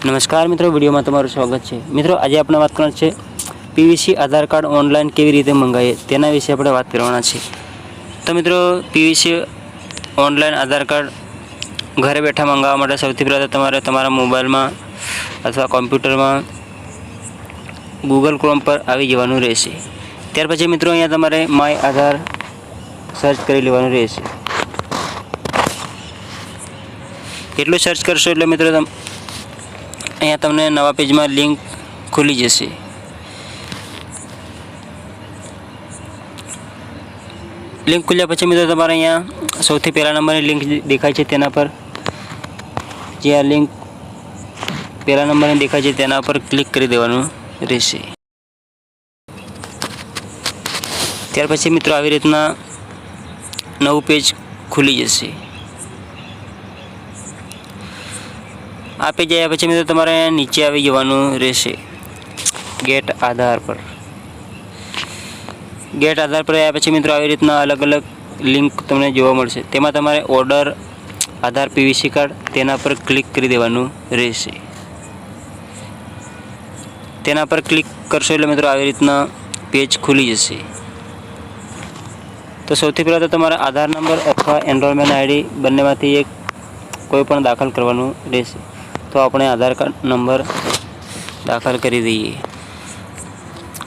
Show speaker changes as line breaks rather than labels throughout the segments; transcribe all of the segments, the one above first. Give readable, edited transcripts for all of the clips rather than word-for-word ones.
નમસ્કાર મિત્રો, વિડીયોમાં તમારું સ્વાગત છે। મિત્રો, આજે આપણે વાત કરવાની છે પીવીસી આધાર કાર્ડ ઓનલાઈન કેવી રીતે મંગાવીએ તેના વિશે આપણે વાત કરવાના છે। તો મિત્રો, પીવીસી ઓનલાઈન આધાર કાર્ડ ઘરે બેઠા મંગાવવા માટે સૌથી પહેલાં તો તમારે તમારા મોબાઈલમાં અથવા કોમ્પ્યુટરમાં ગૂગલ ક્રોમ પર આવી જવાનું રહેશે। ત્યાર પછી મિત્રો અહીંયા તમારે માય આધાર સર્ચ કરી લેવાનું રહેશે। એટલું સર્ચ કરશો એટલે મિત્રો અહીંયા તમને નવા પેજમાં લિંક ખુલી જશે। લિંક ખુલ્યા પછી મિત્રો તમારે અહીંયા સૌથી પહેલા નંબરની લિંક દેખાય છે તેના પર જે આ લિંક પહેલા નંબરની દેખાય છે તેના પર ક્લિક કરી દેવાનું રહેશે। ત્યાર પછી મિત્રો આવી રીતના નવું પેજ ખુલી જશે। આ પેજ આવ્યા પછી મિત્રો તમારે નીચે આવી જવાનું રહેશે ગેટ આધાર પર। ગેટ આધાર પર આવ્યા પછી મિત્રો આવી રીતના અલગ અલગ લિંક તમને જોવા મળશે। તેમાં તમારે ઓર્ડર આધાર પીવીસી કાર્ડ તેના પર ક્લિક કરી દેવાનું રહેશે। તેના પર ક્લિક કરશો એટલે મિત્રો આવી રીતના પેજ ખુલી જશે। તો સૌથી પહેલાં તો તમારા આધાર નંબર અથવા એનરોલમેન્ટ આઈડી બંનેમાંથી એક કોઈ પણ દાખલ કરવાનું રહેશે। તો આપણે આધાર કાર્ડ નંબર દાખલ કરી દઈએ।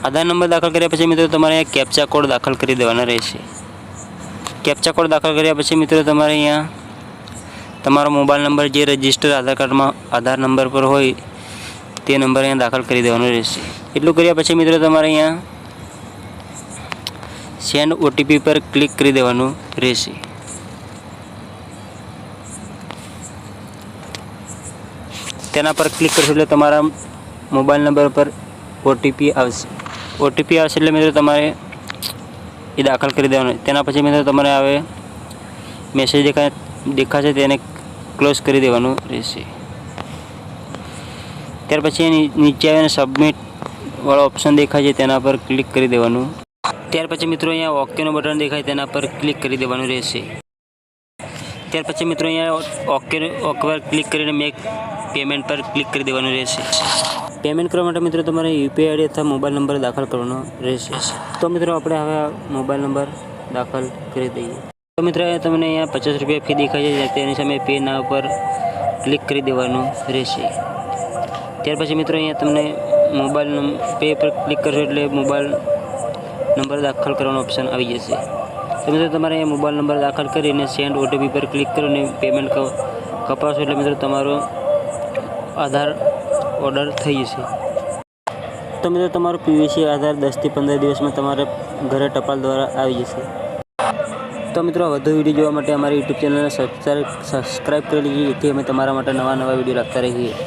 આધાર નંબર દાખલ કર્યા પછી મિત્રો તમારે કેપ્ચા કોડ દાખલ કરી દેવાના રહેશે। કેપ્ચા કોડ દાખલ કર્યા પછી મિત્રો તમારે અહીંયા તમારો મોબાઈલ નંબર જે રજિસ્ટર આધાર કાર્ડમાં આધાર નંબર પર હોય તે નંબર અહીંયા દાખલ કરી દેવાનો રહેશે। એટલું કર્યા પછી મિત્રો તમારે અહીંયા સેન્ડ ઓટીપી પર ક્લિક કરી દેવાનું રહેશે। તેના પર ક્લિક કરશો એટલે તમારા મોબાઈલ નંબર પર ઓટીપી આવશે। ઓટીપી આવશે એટલે મિત્રો તમારે એ દાખલ કરી દેવાનું। તેના પછી મિત્રો તમારે હવે મેસેજ દેખાશે તેને ક્લોઝ કરી દેવાનું રહેશે। ત્યાર પછી નીચે આવીને સબમિટ વાળો ઓપ્શન દેખાય છે તેના પર ક્લિક કરી દેવાનું। ત્યાર પછી મિત્રો અહીંયા ઓકેનું બટન દેખાય તેના પર ક્લિક કરી દેવાનું રહેશે। ત્યાર પછી મિત્રો અહીંયા ઓકે પર ક્લિક કરીને મેક પેમેન્ટ પર ક્લિક કરી દેવાનું રહેશે। પેમેન્ટ કરવા માટે મિત્રો તમારે યુપીઆઈ આઈડી અથવા મોબાઈલ નંબર દાખલ કરવાનો રહેશે। તો મિત્રો આપણે હવે મોબાઈલ નંબર દાખલ કરી દઈએ। તો મિત્રો તમને અહીંયા 50 રૂપિયા ફી દેખાય છે તેની સામે પે ના ઉપર ક્લિક કરી દેવાનું રહેશે। ત્યાર પછી મિત્રો અહીંયા તમને મોબાઈલ પે પર ક્લિક કરશો એટલે મોબાઈલ નંબર દાખલ કરવાનો ઓપ્શન આવી જશે। તો મિત્રો તમારે અહીંયા મોબાઈલ નંબર દાખલ કરીને સેન્ડ ઓટીપી પર ક્લિક કરીને પેમેન્ટ કપાવશો એટલે મિત્રો તમારો આધાર ઓર્ડર થઈ જશે। તો મિત્રો તમારો પીવીસી આધાર 10 થી 15 દિવસમાં તમારે ઘરે ટપાલ દ્વારા આવી જશે। તો મિત્રો વધુ વિડીયો જોવા માટે અમારી યુટ્યુબ ચેનલને સબસ્ક્રાઈબ કરી લીધી, જેથી અમે તમારા માટે નવા વિડીયો લાવતા રહીએ।